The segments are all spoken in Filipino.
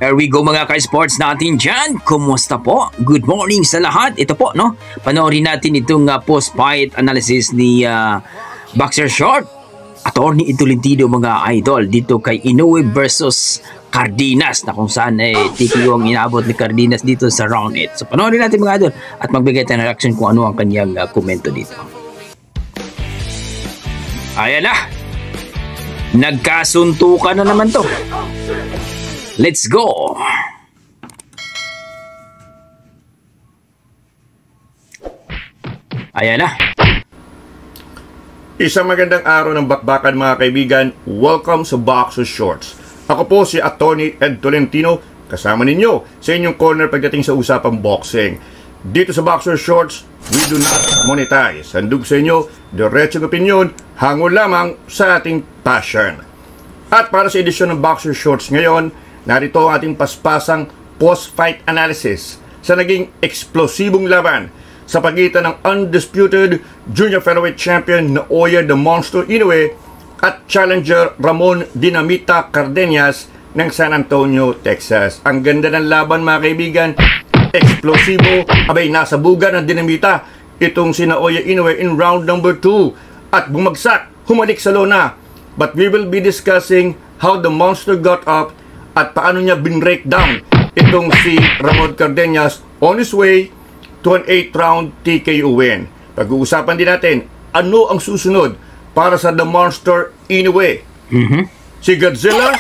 Here we go mga ka-sports natin dyan. Kumusta po? Good morning sa lahat. Ito po, no? Panoorin natin itong post-fight analysis ni Boxer Short. Attorney Tolentino mga idol dito kay Inoue versus Cardenas na kung saan TKO ang inabot ni Cardenas dito sa round 8. So panoorin natin mga idol at magbigay tayo ng reaction kung ano ang kanyang komento dito. Ayan na. Nagkasuntukan na naman to. Let's go! Ayan na. Isang magandang araw ng bakbakan mga kaibigan. Welcome sa Boxer Shorts. Ako po si Attorney Ed Tolentino, kasama ninyo sa inyong corner pagdating sa usapang boxing. Dito sa Boxer Shorts, we do not monetize. Handog sa inyo, diretsong opinion, hango lamang sa ating passion. At para sa edisyon ng Boxer Shorts ngayon, narito ang ating paspasang post-fight analysis sa naging eksplosibong laban sa pagitan ng undisputed junior featherweight champion Naoya the Monster Inoue at challenger Ramon Dinamita Cardenas ng San Antonio, Texas. Ang ganda ng laban mga kaibigan, eksplosibo, abay nasa buga ng Dinamita itong si Naoya Inoue in round number 2 at bumagsak, humalik sa lona. But we will be discussing how the monster got up at paano niya bin-breakdown itong si Ramon Cardenas on his way to an 8th round TKO win. Pag-uusapan din natin, ano ang susunod para sa The Monster Inoue? Si Godzilla?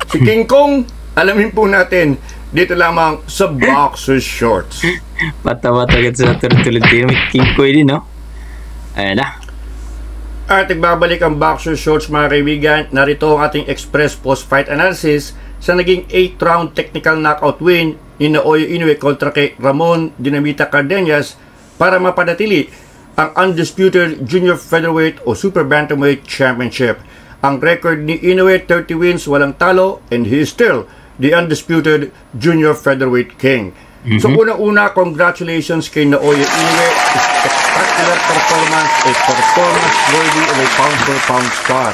Si King Kong? Alamin po natin dito lamang sa Boxer Shorts. Matawa-tagat sa Tolentino. May King Kong din, no? Ayan na. At nagbabalik ang Boxer Shorts mga kaibigan. Narito ang ating express post-fight analysis sa naging 8th round technical knockout win ni Naoya Inoue kontra kay Ramon Dinamita Cardenas para mapanatili ang undisputed junior featherweight o super bantamweight championship. Ang record ni Inoue 30 wins, walang talo, and he is still the undisputed junior featherweight king. So una-una, congratulations kay Naoya Inoue. Spectacular performance, a performance worthy of a pound-for-pound star.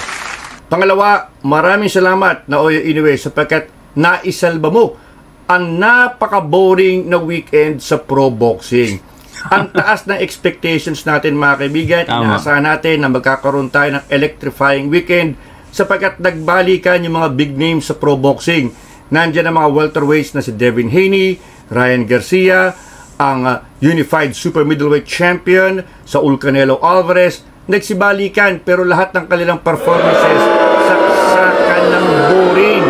Pangalawa, maraming salamat Naoya Inoue sapagkat naisalba mo ang napaka-boring na weekend sa pro boxing. Ang taas ng expectations natin mga kaibigan. Inaasahan natin na magkakaroon tayo ng electrifying weekend sapagkat nagbalikan yung mga big names sa pro boxing. Nandiyan ang mga welterweights na si Devin Haney, Ryan Garcia, ang unified super middleweight champion Saul Canelo Alvarez. Nagsibalikan pero lahat ng kanilang performances saksakan ng boring.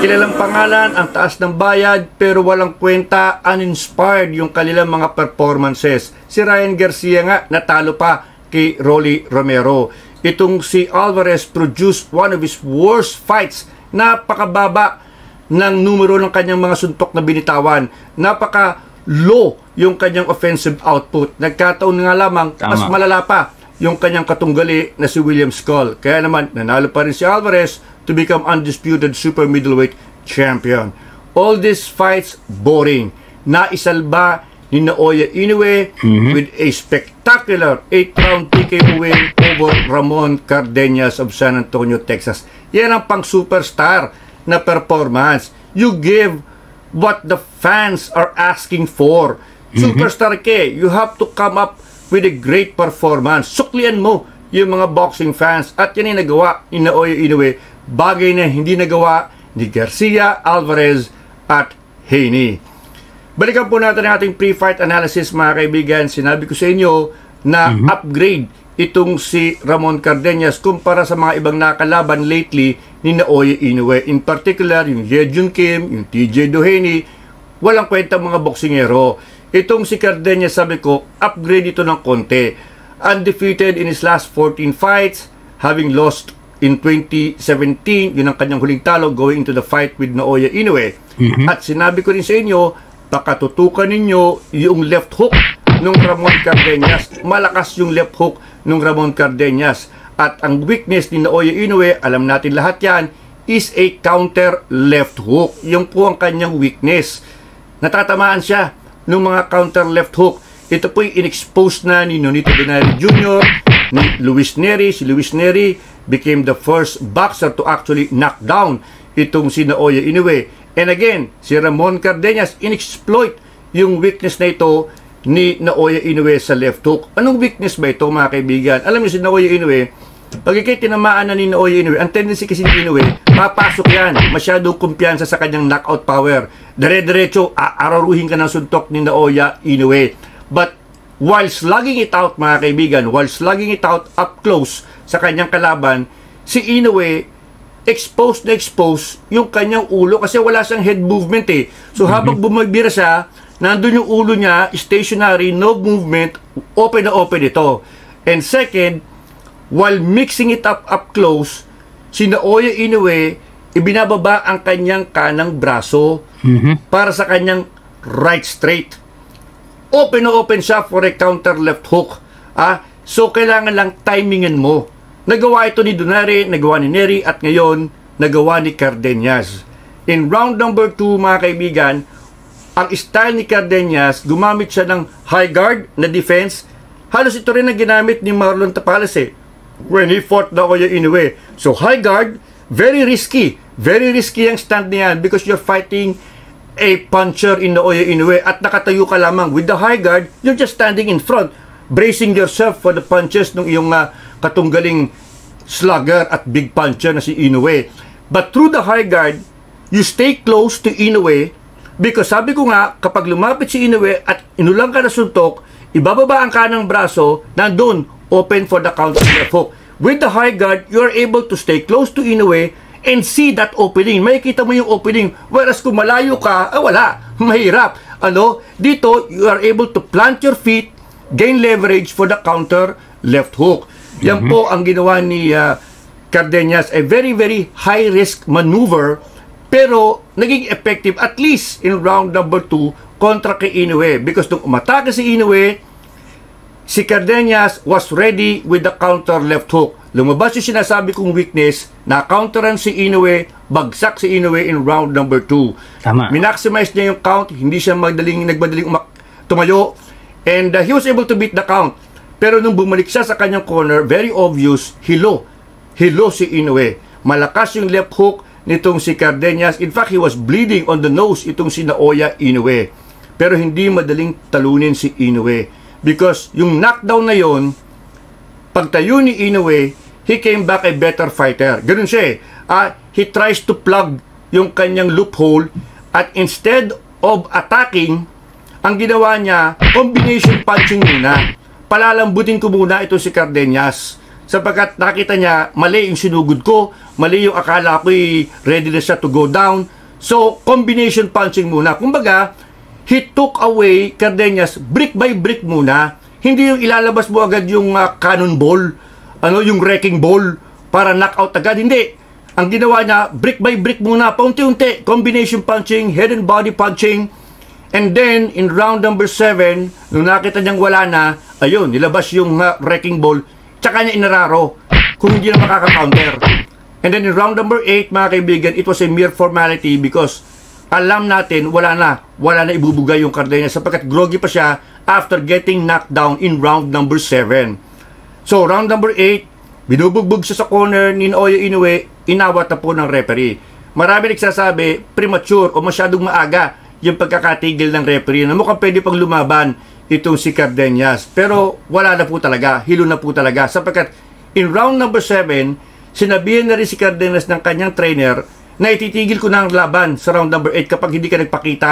Kilalang pangalan, ang taas ng bayad pero walang kwenta, uninspired yung kanilang mga performances. Si Ryan Garcia nga natalo pa kay Rolly Romero. Itong si Alvarez produced one of his worst fights. Napakababa ng numero ng kanyang mga suntok na binitawan. Napaka-low yung kanyang offensive output. Nagkataon nga lamang, mas malala pa yung kanyang katunggali na si William Skull. Kaya naman, nanalo pa rin si Alvarez to become undisputed super middleweight champion. All these fights, boring. Naisalba ni Naoya Inoue with a spectacular 8th round TKO win over Ramon Cardenas of San Antonio, Texas. Yan ang pang superstar na performance. You give what the fans are asking for. Superstar ke, you have to come up with a great performance. Suklian mo yung mga boxing fans at yan ay nagawa ni Naoya Inoue. Bagay na hindi nagawa ni Garcia, Alvarez at Haney. Balikan po natin ang ating pre-fight analysis mga kaibigan. Sinabi ko sa inyo na upgrade itong si Ramon Cardenas kumpara sa mga ibang nakalaban lately ni Naoya Inoue. In particular, yung Yejun Kim, yung TJ Doheny, walang kwenta mga boksingero. Itong si Cardenas, sabi ko, upgrade ito ng konti. Undefeated in his last 14 fights, having lost in 2017, yun ang kanyang huling talo going into the fight with Naoya Inoue. At sinabi ko rin sa inyo, pakatutukan ninyo yung left hook ng Ramon Cardenas. Malakas yung left hook ng Ramon Cardenas. At ang weakness ni Naoya Inoue, alam natin lahat yan, is a counter left hook. Yung po ang kanyang weakness. Natatamaan siya ng mga counter left hook. Ito po'y in-expose na ni Nonito Donaire Jr., ni Luis Nery. Si Luis Nery became the first boxer to actually knock down itong si Naoya Inoue. And again, si Ramon Cardenas inexploit yung weakness na ito ni Naoya Inoue sa left hook. Anong weakness ba ito, mga kaibigan? Alam niyo si Naoya Inoue, pag ikay tinamaan na ni Naoya Inoue, ang tendency kasi ni Inoue, papasok yan. Masyadong kumpiyansa sa kanyang knockout power. Dire-diretso, aararuhin ka ng suntok ni Naoya Inoue. But while slugging it out, mga kaibigan, while slugging it out up close sa kanyang kalaban, si Inoue exposed yung kanyang ulo kasi wala siyang head movement eh. So habang bumibira siya, nandun yung ulo niya, stationary, no movement, open na open ito. And second, while mixing it up close, si Naoya Inoue, ibinababa ang kanyang kanang braso para sa kanyang right straight. Open na open siya for a counter left hook. So kailangan lang timingan mo. Nagawa ito ni Donaire, nagawa ni Nery, at ngayon, nagawa ni Cardenas. In round number 2, mga kaibigan, ang style ni Cardenas, gumamit siya ng high guard na defense. Halos ito rin ang ginamit ni Marlon Tapales when he fought Naoya Inoue. So high guard, very risky. Very risky ang stand niyan because you're fighting a puncher in Naoya Inoue at nakatayo ka lamang. With the high guard, you're just standing in front, bracing yourself for the punches ng iyong katunggaling slugger at big puncher na si Inoue. But through the high guard, you stay close to Inoue because sabi ko nga, kapag lumapit si Inoue at inulang ka na suntok, ibababa ang kanang braso, nandun, open for the counter left hook. With the high guard, you are able to stay close to Inoue and see that opening. Makikita mo yung opening. Whereas kung malayo ka, wala. Mahirap. Dito, you are able to plant your feet, gain leverage for the counter left hook. Yan po ang ginawa ni Cardenas, a very, very high-risk maneuver, pero naging effective at least in round number 2 kontra kay Inoue. Because nung umatake si Inoue, si Cardenas was ready with the counter left hook. Lumabas yung sinasabi kong weakness, na-counteran si Inoue, bagsak si Inoue in round number 2. Tama. Minaximize niya yung count, hindi siya nagmadaling tumayo, and he was able to beat the count. Pero nung bumalik siya sa kanyang corner, very obvious, hilo si Inoue. Malakas yung left hook nitong si Cardenas. In fact, he was bleeding on the nose itong si Naoya Inoue. Pero hindi madaling talunin si Inoue. Because yung knockdown na yon, pagtayo ni Inoue, he came back a better fighter. Ganun siya he tries to plug yung kanyang loophole at instead of attacking, ang ginawa niya, combination punching muna. Palalambutin ko muna ito si Cardenas sapagkat nakita niya mali yung sinugod ko, mali yung akala ko'y ready na siya to go down. So, combination punching muna. Kumbaga, he took away Cardenas brick by brick muna. Hindi yung ilalabas mo agad yung cannonball, yung wrecking ball para knockout agad. Hindi. Ang ginawa niya, brick by brick muna, paunti-unti, combination punching, head and body punching. And then, in round number 7, nung nakita niyang wala na, ayun, nilabas yung wrecking ball, tsaka niya inararo kung hindi na makaka-counter. And then in round number 8, mga kaibigan, it was a mere formality because alam natin, wala na ibubugay yung Cardenas sapagkat groggy pa siya after getting knocked down in round number 7. So, round number 8, binubugbog siya sa corner ni Naoya Inoue, inawat na po ng referee. Marami nagsasabi, premature o masyadong maaga yung pagkakatigil ng referee na mukhang pwede pang lumaban itong si Cardenas. Pero wala na po talaga, hilo na po talaga. Sapagkat in round number 7, sinabihan na rin si Cardenas ng kanyang trainer na ititigil ko na ang laban sa round number 8 kapag hindi ka nagpakita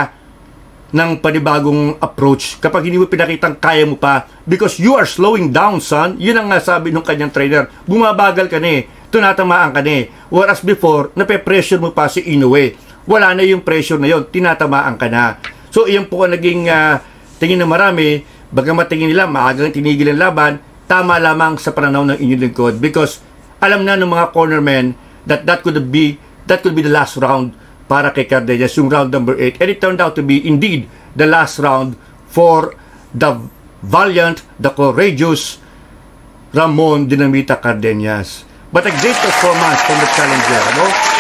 ng panibagong approach. Kapag hindi mo pinakitang kaya mo pa. Because you are slowing down, son. Yun ang sabi ng kanyang trainer. Bumabagal ka na tunatamaan ka na Whereas before, nape-pressure mo pa si Inoue. Wala na yung pressure na yon, tinatamaan ka na. So, iyan po ang naging tingin ng marami, bagamat tingin nila, maagang tinigil ang laban, tama lamang sa pananaw ng inyong lingkod. Because, alam na ng mga cornermen that could be the last round para kay Cardenas, yung round number 8. And it turned out to be, indeed, the last round for the valiant, the courageous Ramon Dinamita Cardenas. But a great performance from the challenger,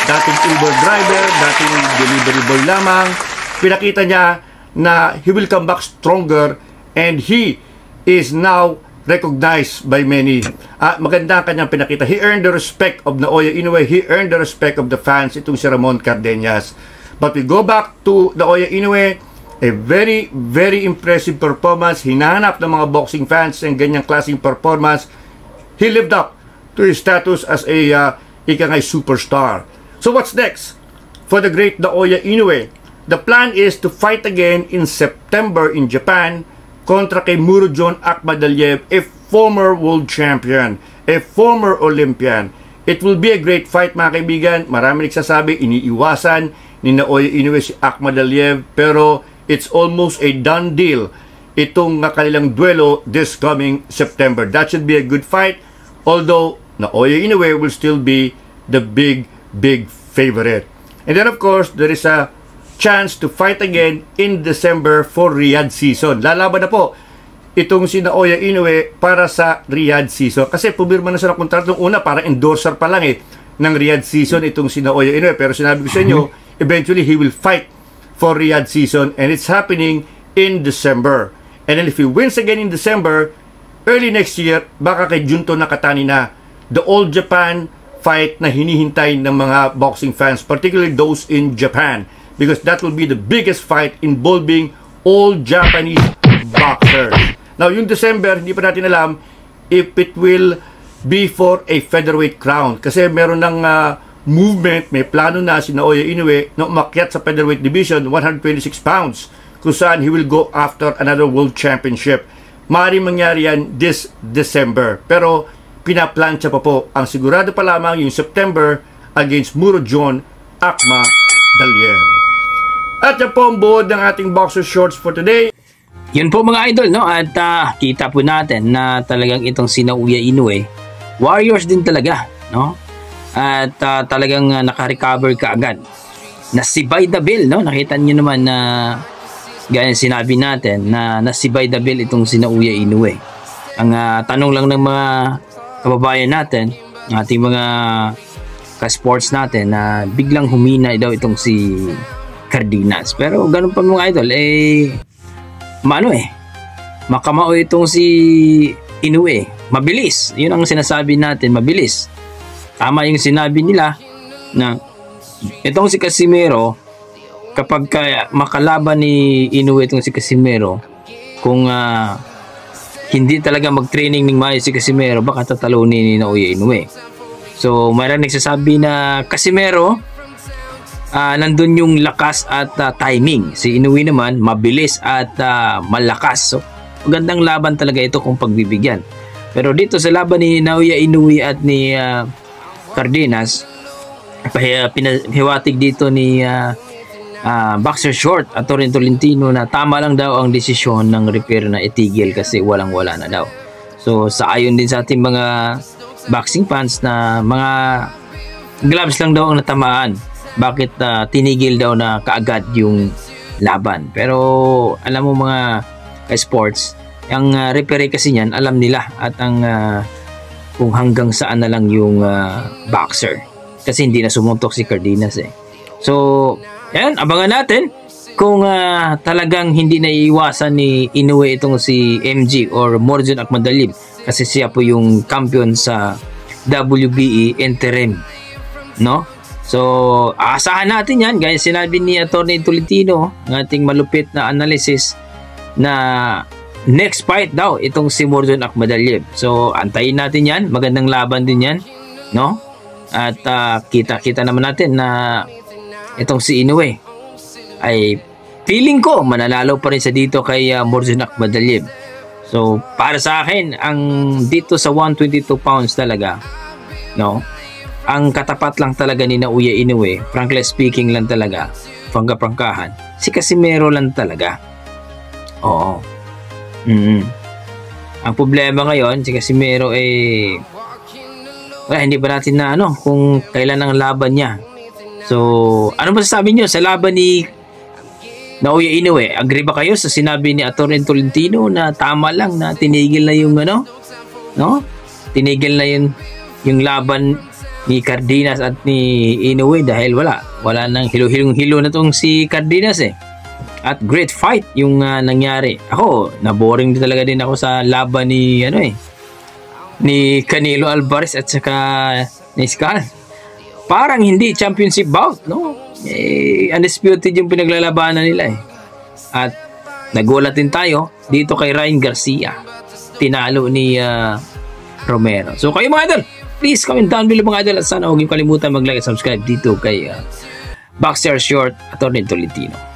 dating Uber driver, dating delivery boy lamang. Pinakita niya na he will come back stronger and he is now recognized by many. Maganda ang kanyang pinakita. He earned the respect of Naoya Inoue. He earned the respect of the fans, itong si Ramon Cardenas. But we go back to Naoya Inoue, a very, very impressive performance. Hinahanap ng mga boxing fans ng ganyang klaseng performance. He lived up to his status as a ikangay superstar. So what's next for the great Naoya Inoue? The plan is to fight again in September in Japan kontra kay Murodjon Akhmadaliev, a former world champion, a former Olympian. It will be a great fight, mga kaibigan. Marami nagsasabi, iniiwasan ni Naoya Inoue si Akhmadaliev, pero it's almost a done deal itong kanilang duelo this coming September. That should be a good fight, although Naoya Inoue will still be the big favorite. And then of course, there is a chance to fight again in December for Riyadh season. Lalaban na po itong si Naoya Inoue para sa Riyadh season. Kasi pumirma na siya ng kontrata nung una, para endorser pa lang ng Riyadh season itong si Naoya Inoue. Pero sinabi ko sa inyo, eventually he will fight for Riyadh season, and it's happening in December. And then if he wins again in December, early next year, baka kay Junto Nakatani na, the All Japan fight na hinihintay ng mga boxing fans, particularly those in Japan, because that will be the biggest fight involving all Japanese boxers. Now, yung December, hindi pa natin alam if it will be for a featherweight crown, kasi meron ng movement, may plano na si Naoya Inoue na umakyat sa featherweight division, 126 pounds, kung saan he will go after another world championship. Maaaring mangyari yan this December, pero pinaplansya pa po. Ang sigurado pa lamang yung September against Murodjon Akhmadaliev. At yan po ang buod ng ating boxer shorts for today. Yun po mga idol, no? At kita po natin na talagang itong si Naoya Inoue, warriors din talaga, no? At talagang naka-recover ka agad. Nasibay the bell, no? Nakita niyo naman na gaya sinabi natin na nasibay the bell itong si Naoya Inoue. Ang tanong lang ng mga kababayan natin, ating mga ka-sports natin, na biglang humina daw itong si Cardenas. Pero ganun pa mga idol, makamao itong si Inoue. Mabilis. Yun ang sinasabi natin, mabilis. Tama yung sinabi nila na itong si Casimero, kapag makalaban ni Inoue itong si Casimero, kung hindi talaga mag-training ng maayos si Casimero, baka tatalunin ni Naoya Inoue. So, mayroon nagsasabi na Casimero, nandun yung lakas at timing. Si Inoue naman, mabilis at malakas. So, magandang laban talaga ito kung pagbibigyan. Pero dito sa laban ni Naoya Inoue at ni Cardenas, hiwatig dito ni Boxer Short at Tolentino na tama lang daw ang desisyon ng referee na itigil kasi walang-wala na daw. So, sa ayon din sa ating mga boxing fans na mga gloves lang daw ang natamaan. Bakit tinigil daw na kaagad yung laban? Pero alam mo mga sports, ang referee kasi niyan, alam nila at ang kung hanggang saan na lang yung boxer. Kasi hindi na sumuntok si Cardenas So, yan, abangan natin kung talagang hindi naiiwasan ni Inoue itong si MG or Murodjon Akhmadaliev, kasi siya po yung champion sa WBE interim, no? So, asahan natin yan, guys. Sinabi ni Atty. Tolentino, ng ating malupit na analysis, na next fight daw itong si Murodjon Akhmadaliev. So, antayin natin yan. Magandang laban din yan, no? At kita naman natin na itong si Inoue ay feeling ko mananalo pa rin sa dito kay Murodjon Akhmadaliev. So, para sa akin, ang dito sa 122 pounds talaga, no? Ang katapat lang talaga ni Naoya Inoue, frankly speaking lang talaga, prangkahan, si Casimero lang talaga. Oo. Ang problema ngayon, si Casimero hindi pa natin na kung kailan ang laban niya. So, ano ba sasabi niyo sa laban ni Naoya Inoue? Agree ba kayo sa sinabi ni Atty. Tolentino na tama lang na tinigil na yung tinigil na yung laban ni Cardenas at ni Inoue dahil wala nang hilo na tong si Cardenas At great fight yung nangyari. Ako, naboring talaga din ako sa laban ni ni Canelo Alvarez at saka ni Skal. Parang hindi championship bout, no? undisputed yung pinaglalabanan nila eh. At nagulat din tayo dito kay Ryan Garcia. Tinalo ni Romero. So kayo mga idol, please comment down below mga idol at sana huwag niyo kalimutan mag-like at subscribe dito kay Boxer Short Atty. Tolentino.